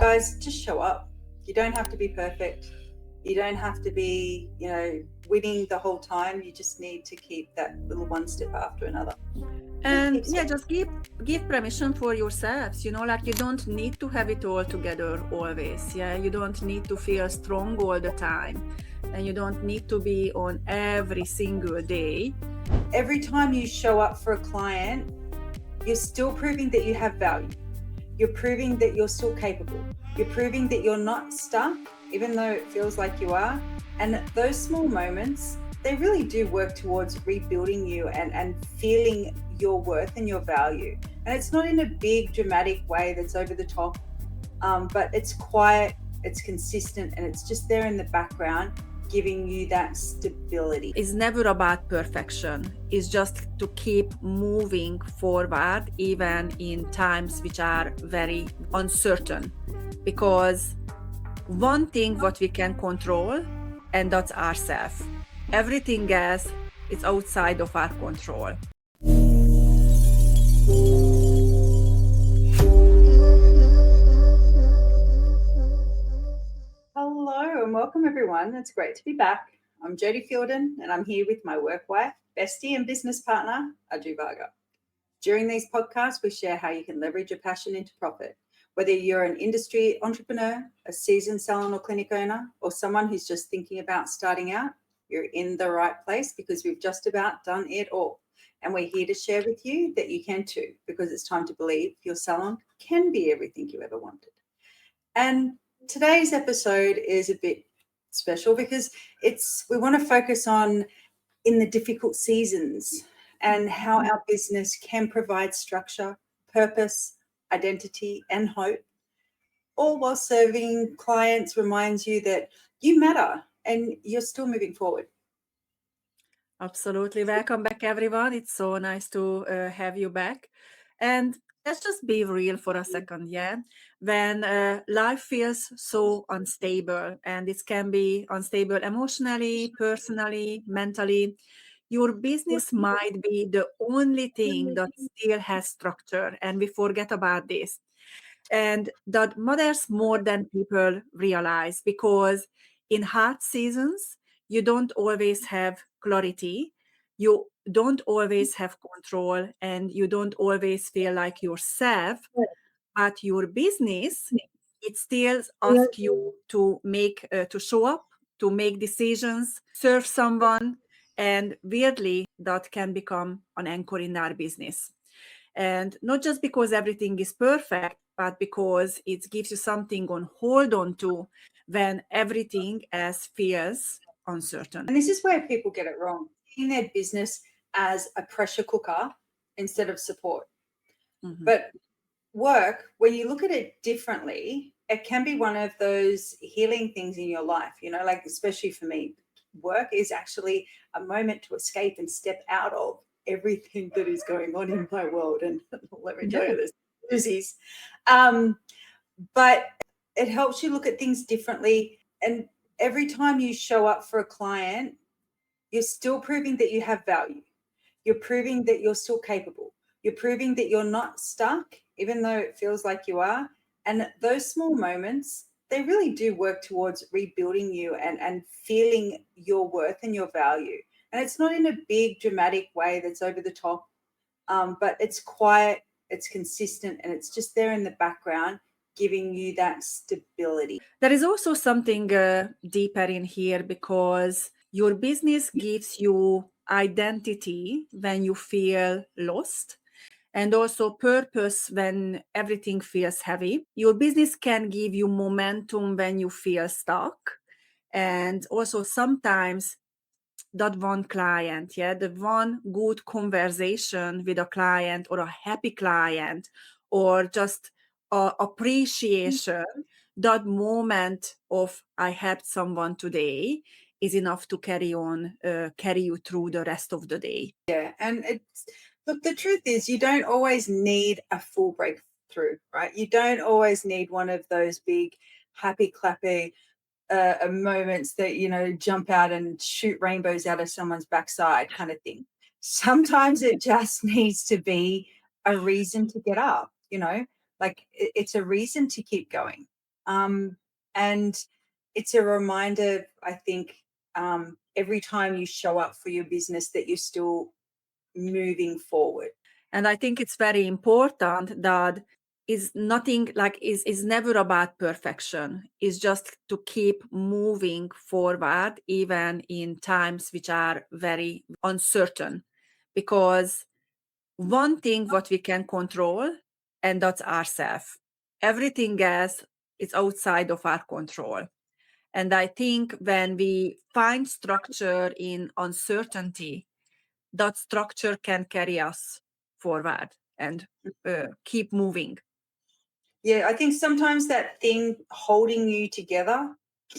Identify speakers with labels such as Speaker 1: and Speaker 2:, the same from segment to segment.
Speaker 1: Guys, just show up. You don't have to be perfect. You don't have to be, winning the whole time. You just need to keep that little one step after another.
Speaker 2: And
Speaker 1: Keep
Speaker 2: yeah,
Speaker 1: saying,
Speaker 2: just give permission for yourselves, like you don't need to have it all together always. Yeah, you don't need to feel strong all the time, and you don't need to be on every single day.
Speaker 1: every time you show up for a client, you're still proving that you have value. You're proving that you're still capable. You're proving that you're not stuck, even though it feels like you are. And those small moments, they really do work towards rebuilding you and feeling your worth and your value. And it's not in a big dramatic way that's over the top, but it's quiet, it's consistent, and it's just there in the background, giving you that stability.
Speaker 2: It's never about perfection. It's just to keep moving forward, even in times which are very uncertain. Because one thing what we can control, and that's ourselves. Everything else is outside of our control.
Speaker 1: Hello and welcome everyone. It's great to be back. I'm Jodie Fielden and I'm here with my work wife, bestie and business partner, Aju Varga. During these podcasts, we share how you can leverage your passion into profit. Whether you're an industry entrepreneur, a seasoned salon or clinic owner, or someone who's just thinking about starting out, you're in the right place because we've just about done it all. And we're here to share with you that you can too, because it's time to believe your salon can be everything you ever wanted. And today's episode is a bit special because we want to focus on in the difficult seasons and how our business can provide structure, purpose, identity, and hope, all while serving clients reminds you that you matter and you're still moving forward.
Speaker 2: Absolutely. Welcome back, everyone. It's so nice to have you back. And let's just be real for a second, yeah? When life feels so unstable, and it can be unstable emotionally, personally, mentally, your business might be the only thing that still has structure, and we forget about this. And that matters more than people realize, because in hard seasons, you don't always have clarity, you don't always have control, and you don't always feel like yourself. But your business, it still asks you to to show up, to make decisions, serve someone, and weirdly, that can become an anchor in our business. And not just because everything is perfect, but because it gives you something on hold on to when everything else feels uncertain.
Speaker 1: And this is where people get it wrong, seeing their business as a pressure cooker instead of support.
Speaker 2: Mhm.
Speaker 1: But work, when you look at it differently, it can be one of those healing things in your life, like especially for me, work is actually a moment to escape and step out of everything that is going on in my world. And let me tell you this, doozies. But it helps you look at things differently. And every time you show up for a client, you're still proving that you have value. You're proving that you're still capable. You're proving that you're not stuck, even though it feels like you are. And those small moments, they really do work towards rebuilding you and feeling your worth and your value. And it's not in a big dramatic way that's over the top, but it's quiet, it's consistent, and it's just there in the background, giving you that stability.
Speaker 2: There is also something deeper in here, because your business gives you identity when you feel lost, and also purpose when everything feels heavy. Your business can give you momentum when you feel stuck. And also sometimes that one client, yeah, the one good conversation with a client, or a happy client, or just appreciation, that moment of I helped someone today is enough to carry you through the rest of the day.
Speaker 1: Yeah, and look, the truth is you don't always need a full breakthrough, right? You don't always need one of those big happy clappy moments that jump out and shoot rainbows out of someone's backside kind of thing. Sometimes it just needs to be a reason to get up, like it's a reason to keep going. And it's a reminder, I think, every time you show up for your business that you're still moving forward.
Speaker 2: And I think it's very important that is nothing like is never about perfection. It's just to keep moving forward even in times which are very uncertain. Because one thing what we can control, and that's ourselves. Everything else is outside of our control. And I think when we find structure in uncertainty, that structure can carry us forward and keep moving.
Speaker 1: Yeah, I think sometimes that thing holding you together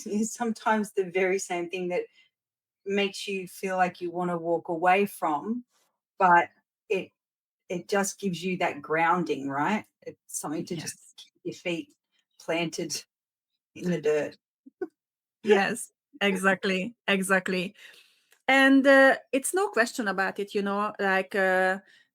Speaker 1: is sometimes the very same thing that makes you feel like you want to walk away from, but it it just gives you that grounding, right? It's something to just
Speaker 2: Yes.
Speaker 1: keep your feet planted in the dirt.
Speaker 2: Yes, exactly. Exactly. And it's no question about it, like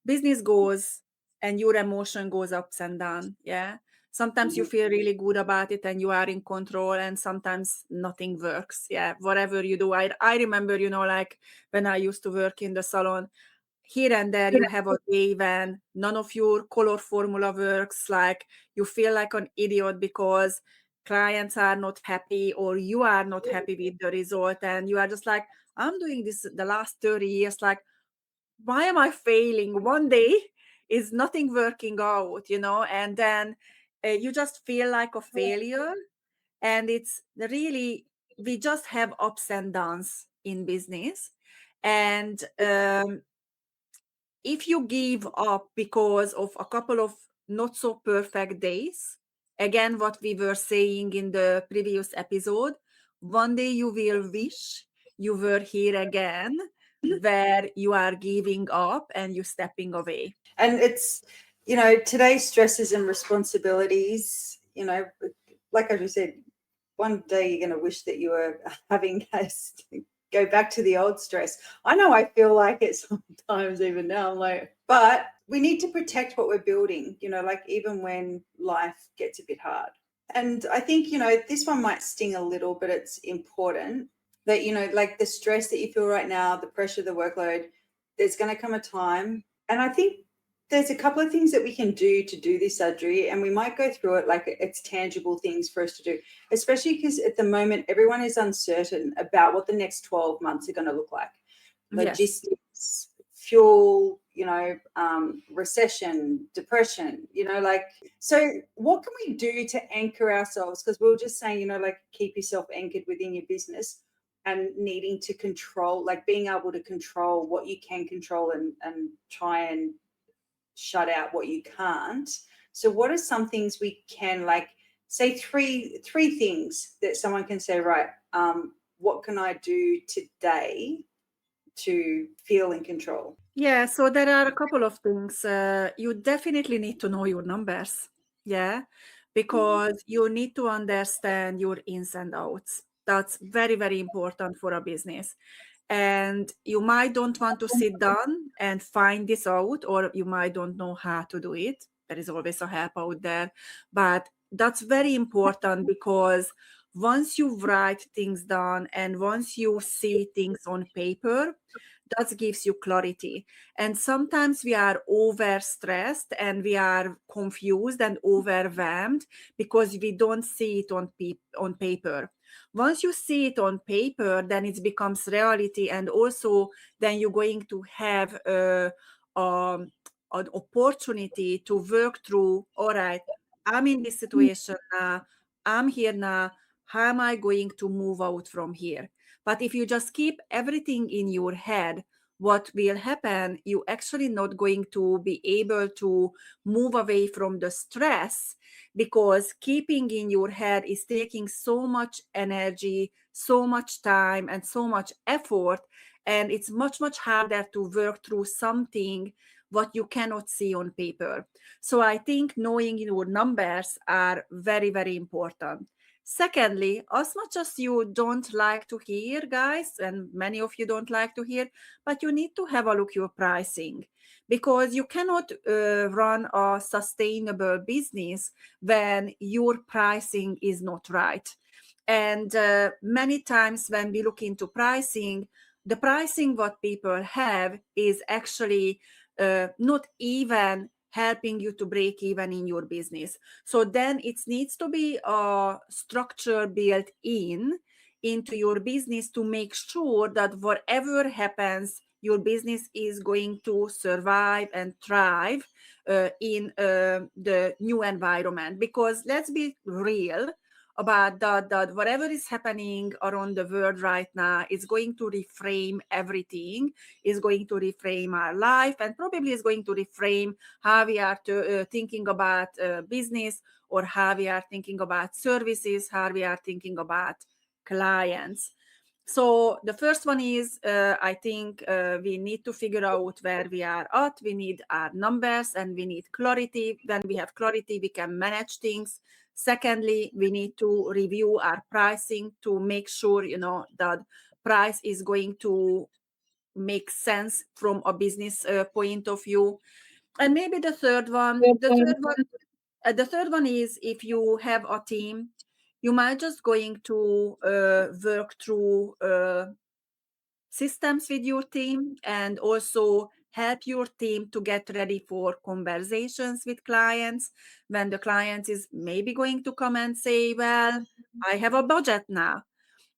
Speaker 2: business goes and your emotion goes ups and down. Yeah. Sometimes you
Speaker 1: Mhm.
Speaker 2: feel really good about it and you are in control, and sometimes nothing works. Yeah. Whatever you do. I remember, like when I used to work in the salon, here and there you have a day when none of your color formula works, like you feel like an idiot because clients are not happy or you are not happy with the result, and you are just like, I'm doing this the last 30 years, like why am I failing? One day is nothing working out, and then you just feel like a failure. And it's really, we just have ups and downs in business. And if you give up because of a couple of not so perfect days, again, what we were saying in the previous episode, one day you will wish you were here again, where you are giving up and you stepping away.
Speaker 1: And it's, today's stresses and responsibilities, like I just said, one day you're going to wish that you were having us go back to the old stress. I know I feel like it sometimes even now. I'm like, but we need to protect what we're building, like even when life gets a bit hard. And I think, this one might sting a little, but it's important that, like the stress that you feel right now, the pressure, the workload, there's going to come a time. And I think there's a couple of things that we can do this, Audrey, and we might go through it like it's tangible things for us to do, especially because at the moment, everyone is uncertain about what the next 12 months are going to look like.
Speaker 2: Yes.
Speaker 1: Logistics, fuel, recession, depression, so what can we do to anchor ourselves? Because we were just saying, like keep yourself anchored within your business and needing to control, like being able to control what you can control and try and shut out what you can't. So what are some things we can, like, say three things that someone can say, right, what can I do today to feel in control?
Speaker 2: Yeah, so there are a couple of things. You definitely need to know your numbers. Yeah, because you need to understand your ins and outs. That's very, very important for a business. And you might don't want to sit down and find this out, or you might don't know how to do it. There is always a help out there. But that's very important, because once you write things down and once you see things on paper, that gives you clarity. And sometimes we are overstressed and we are confused and overwhelmed because we don't see it on paper. Once you see it on paper, then it becomes reality, and also then you're going to have um, an opportunity to work through, all right, I'm in this situation now, I'm here now, how am I going to move out from here? But if you just keep everything in your head, what will happen, you actually not going to be able to move away from the stress, because keeping in your head is taking so much energy, so much time, and so much effort. And it's much, much harder to work through something what you cannot see on paper. So I think knowing your numbers are very, very important. Secondly, as much as you don't like to hear, guys, and many of you don't like to hear, but you need to have a look your pricing, because you cannot run a sustainable business when your pricing is not right. And many times when we look into pricing, the pricing what people have is actually not even helping you to break even in your business. So then it needs to be a structure built into your business to make sure that whatever happens, your business is going to survive and thrive in the new environment. Because let's be real about that whatever is happening around the world right now is going to reframe everything, is going to reframe our life, and probably is going to reframe how we are thinking about business, or how we are thinking about services, how we are thinking about clients. So the first one is, I think we need to figure out where we are at. We need our numbers and we need clarity. When we have clarity, we can manage things. Secondly, we need to review our pricing to make sure, that price is going to make sense from a business point of view. And maybe the third one is, if you have a team, you might just going to work through systems with your team, and also help your team to get ready for conversations with clients when the client is maybe going to come and say, well, I have a budget now.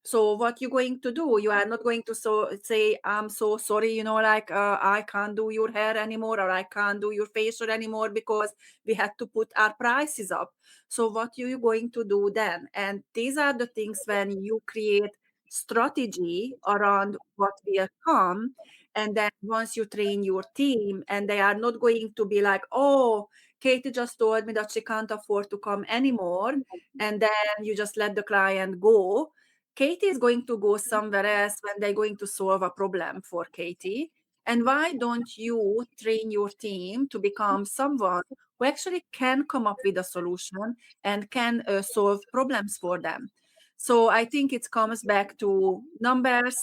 Speaker 2: So what you're going to do, you are not going to say, I'm so sorry, like I can't do your hair anymore, or I can't do your facial anymore because we had to put our prices up. So what you going to do then? And these are the things when you create strategy around what will come. And then once you train your team, and they are not going to be like, oh, Katie just told me that she can't afford to come anymore, and then you just let the client go. Katie is going to go somewhere else when they're going to solve a problem for Katie. And why don't you train your team to become someone who actually can come up with a solution and can solve problems for them? So I think it comes back to numbers,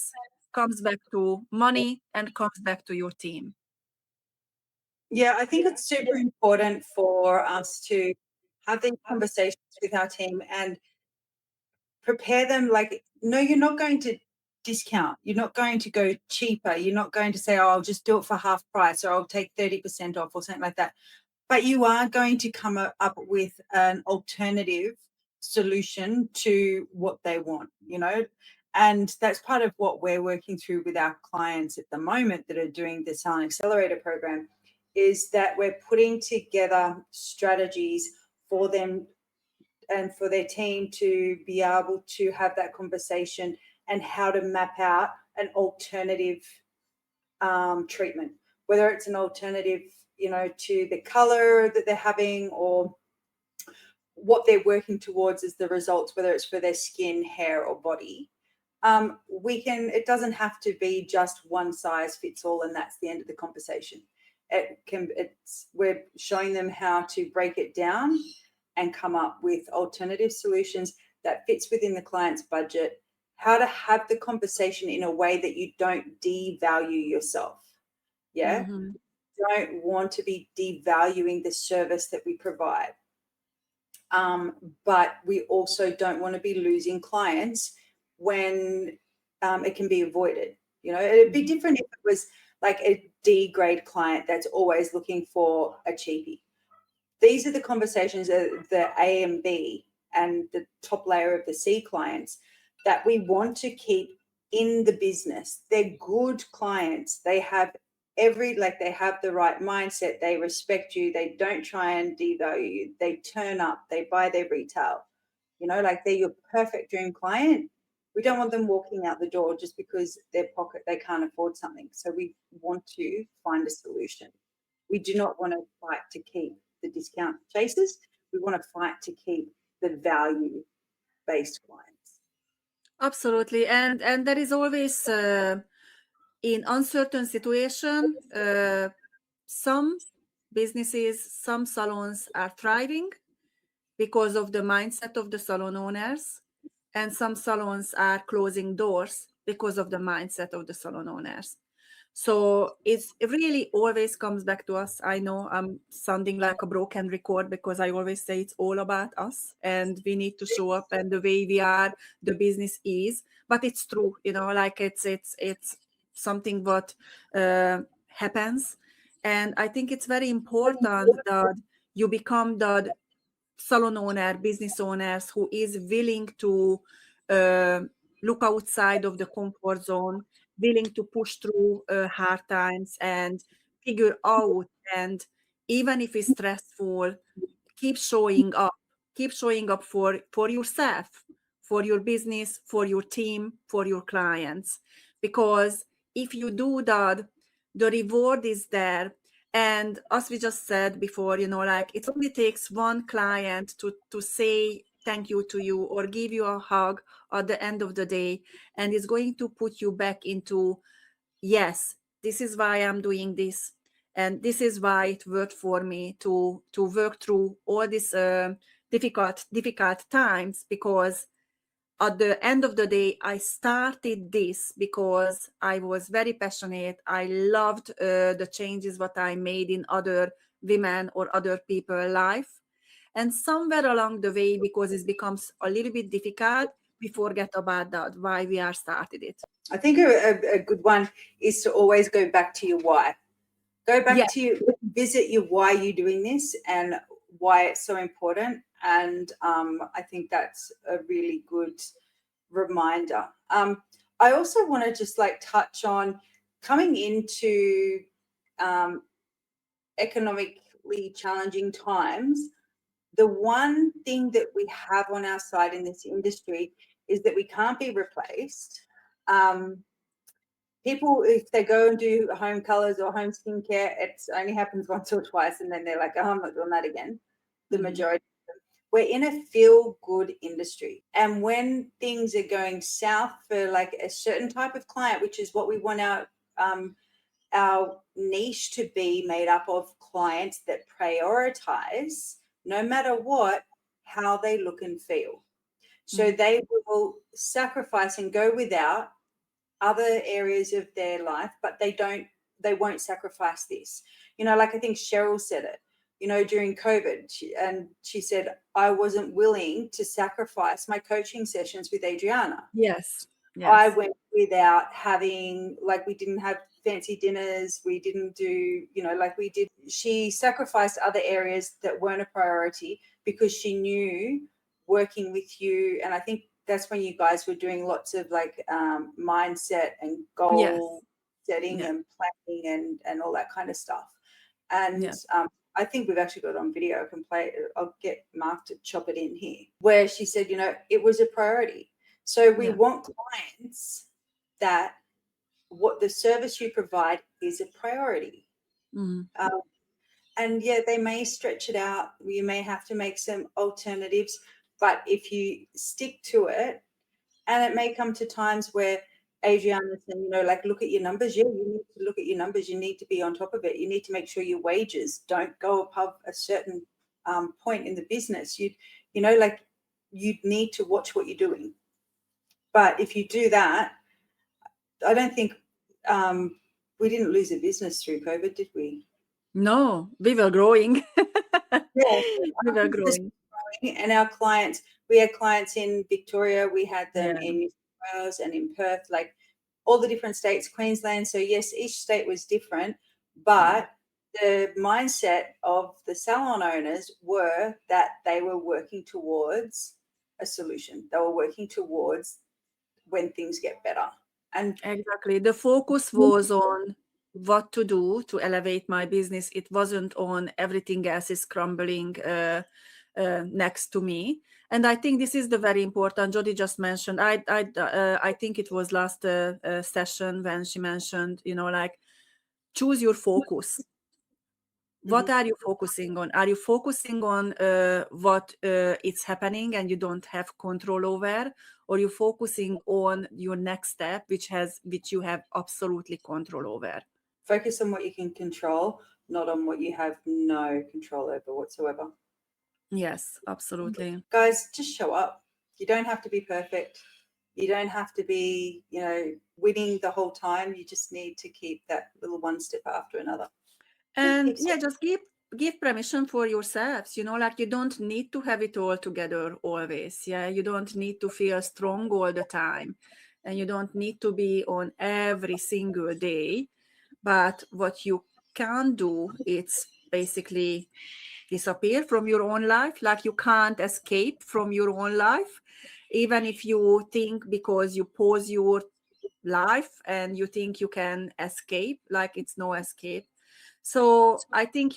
Speaker 2: comes back to money, and comes back to your team.
Speaker 1: Yeah, I think it's super important for us to have these conversations with our team and prepare them like, no, you're not going to discount. You're not going to go cheaper. You're not going to say, oh, I'll just do it for half price, or I'll take 30% off, or something like that. But you are going to come up with an alternative solution to what they want, and that's part of what we're working through with our clients at the moment that are doing the Salon Accelerator program, is that we're putting together strategies for them and for their team to be able to have that conversation, and how to map out an alternative treatment, whether it's an alternative, to the color that they're having, or what they're working towards as the results, whether it's for their skin, hair, or body. It doesn't have to be just one size fits all, and that's the end of the conversation. We're showing them how to break it down and come up with alternative solutions that fits within the client's budget, how to have the conversation in a way that you don't devalue yourself. Yeah.
Speaker 2: Mm-hmm.
Speaker 1: Don't want to be devaluing the service that we provide. But we also don't want to be losing clients when it can be avoided. It'd be different if it was like a D grade client that's always looking for a cheapie. These are the conversations of the A and B and the top layer of the C clients that we want to keep in the business. They're good clients. They have they have the right mindset. They respect you. They don't try and devalue you. They turn up. They buy their retail. Like they're your perfect dream client. We don't want them walking out the door just because they can't afford something. So we want to find a solution. We do not want to fight to keep the discount chasers. We want to fight to keep the value-based clients.
Speaker 2: Absolutely. And there is always in uncertain situation, some businesses, some salons are thriving because of the mindset of the salon owners, and some salons are closing doors because of the mindset of the salon owners. So it really always comes back to us. I know I'm sounding like a broken record because I always say it's all about us and we need to show up, and the way we are, the business is. But it's true, like it's something what happens. And I think it's very important that you become the salon owner, business owners who is willing to uh, look outside of the comfort zone, willing to push through hard times and figure out. And even if it's stressful, keep showing up. Keep showing up for yourself, for your business, for your team, for your clients. Because if you do that, the reward is there. And as we just said before, like it only takes one client to say thank you to you or give you a hug at the end of the day, and it's going to put you back into, yes, this is why I'm doing this, and this is why it worked for me to work through all these difficult times, because at the end of the day, I started this because I was very passionate. I loved the changes what I made in other women or other people's life. And somewhere along the way, because it becomes a little bit difficult, we forget about that, why we are started it.
Speaker 1: I think a good one is to always go back to your why. Go back to visit your why you're doing this and why it's so important. And I think that's a really good reminder. I also want to just like touch on coming into economically challenging times. The one thing that we have on our side in this industry is that we can't be replaced. People, if they go and do home colors or home skincare, it only happens once or twice, and then they're like, oh, I'm not doing that again. The majority of them. We're in a feel-good industry. And when things are going south for like a certain type of client, which is what we want our niche to be made up of, clients that prioritize, no matter what, how they look and feel. So they will sacrifice and go without other areas of their life, but they won't sacrifice this. Like I think Cheryl said it, during COVID, she said, I wasn't willing to sacrifice my coaching sessions with Adriana.
Speaker 2: Yes.
Speaker 1: I went without having, like, we didn't have fancy dinners. We didn't do, like we did. She sacrificed other areas that weren't a priority because she knew working with you. And I think that's when you guys were doing lots of like mindset and goal setting and planning and all that kind of stuff. And I think we've actually got it on video. I can play it. I'll get Mark to chop it in here, where she said, it was a priority. So we want clients that what the service you provide is a priority. And they may stretch it out. You may have to make some alternatives, but if you stick to it, and it may come to times where Adriana said, like, look at your numbers. Yeah, you need to look at your numbers. You need to be on top of it. You need to make sure your wages don't go above a certain point in the business. You need to watch what you're doing. But if you do that, I don't think we didn't lose a business through COVID, did we?
Speaker 2: No, we were growing.
Speaker 1: We were growing. And our clients, we had clients in Victoria, we had them in New South Wales and in Perth, like all the different states, Queensland. So yes, each state was different, but the mindset of the salon owners were that they were working towards a solution. They were working towards when things get better. And
Speaker 2: exactly, the focus was on what to do to elevate my business. It wasn't on everything else is crumbling next to me. And I think this is the very important. Jody just mentioned. I think it was last session when she mentioned, like, choose your focus. What are you focusing on? Are you focusing on what is happening and you don't have control over, or you focusing on your next step, which you have absolutely control over?
Speaker 1: Focus on what you can control. not on what you have no control over whatsoever.
Speaker 2: Yes, absolutely.
Speaker 1: Guys, just show up. You don't have to be perfect. You don't have to be, winning the whole time. You just need to keep that little one step after another.
Speaker 2: And yeah, just give permission for yourselves, like you don't need to have it all together always. Yeah, you don't need to feel strong all the time, and you don't need to be on every single day. But what you can do, it's basically disappear from your own life. Like you can't escape from your own life, even if you think, because you pause your life and you think you can escape, like it's no escape. So I think,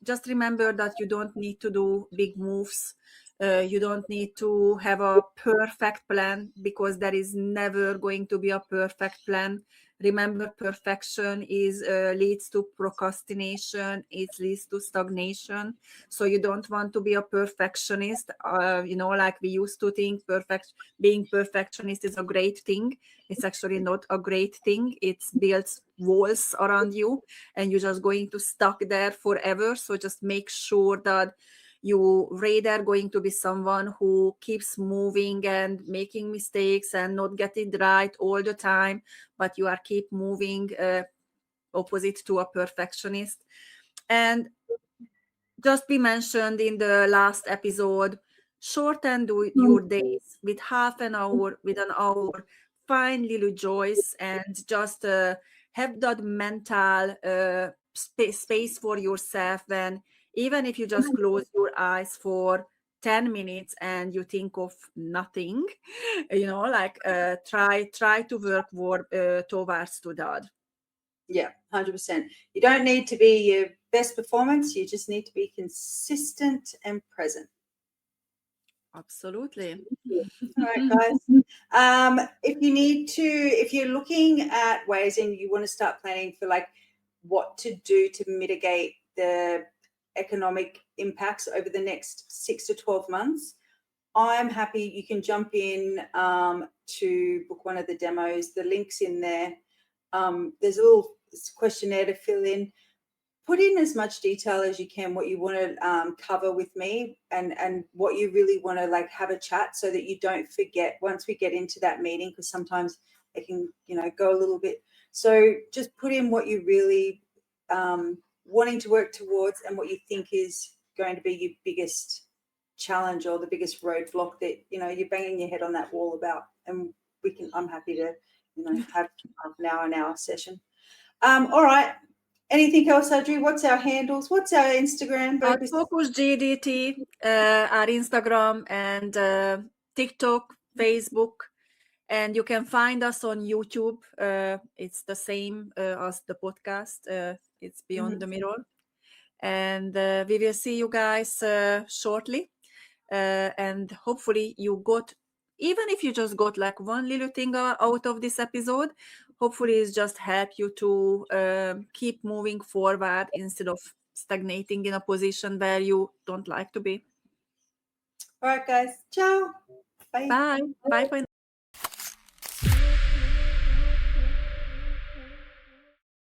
Speaker 2: just remember that you don't need to do big moves. You don't need to have a perfect plan, because there is never going to be a perfect plan. Remember, perfection is leads to procrastination. It leads to stagnation. So you don't want to be a perfectionist. Like we used to think being perfectionist is a great thing. It's actually not a great thing. It builds walls around you, and you're just going to stuck there forever. So just make sure that you rather going to be someone who keeps moving and making mistakes and not get it right all the time, but you are keep moving, opposite to a perfectionist. And just be mentioned in the last episode, shorten your days with half an hour, with an hour. Find little joys, and just have that mental space for yourself. When even if you just close your eyes for 10 minutes and you think of nothing, like try to work towards to that.
Speaker 1: Yeah, 100%. You don't need to be your best performance. You just need to be consistent and present.
Speaker 2: Absolutely.
Speaker 1: All right, guys. If you're looking at ways and you want to start planning for like what to do to mitigate the economic impacts over the next 6 to 12 months, I'm happy. You can jump in to book one of the demos. The link's in there. There's a little questionnaire to fill in. Put in as much detail as you can, what you want to cover with me, and what you really want to like have a chat, so that you don't forget once we get into that meeting, because sometimes it can go a little bit. So just put in what you really wanting to work towards, and what you think is going to be your biggest challenge or the biggest roadblock that you're banging your head on that wall about. And I'm happy to have half an hour session. All right. Anything else, Audrey? What's our handles? What's our Instagram?
Speaker 2: Our Focus GDT, our Instagram and TikTok, Facebook, and you can find us on YouTube. It's the same as the podcast. It's Beyond the Mirror. And we will see you guys shortly. And hopefully you got, even if you just got like one little thing out of this episode, hopefully it's just help you to keep moving forward instead of stagnating in a position where you don't like to be.
Speaker 1: All right, guys. Ciao. Bye.
Speaker 2: Bye. Bye for now.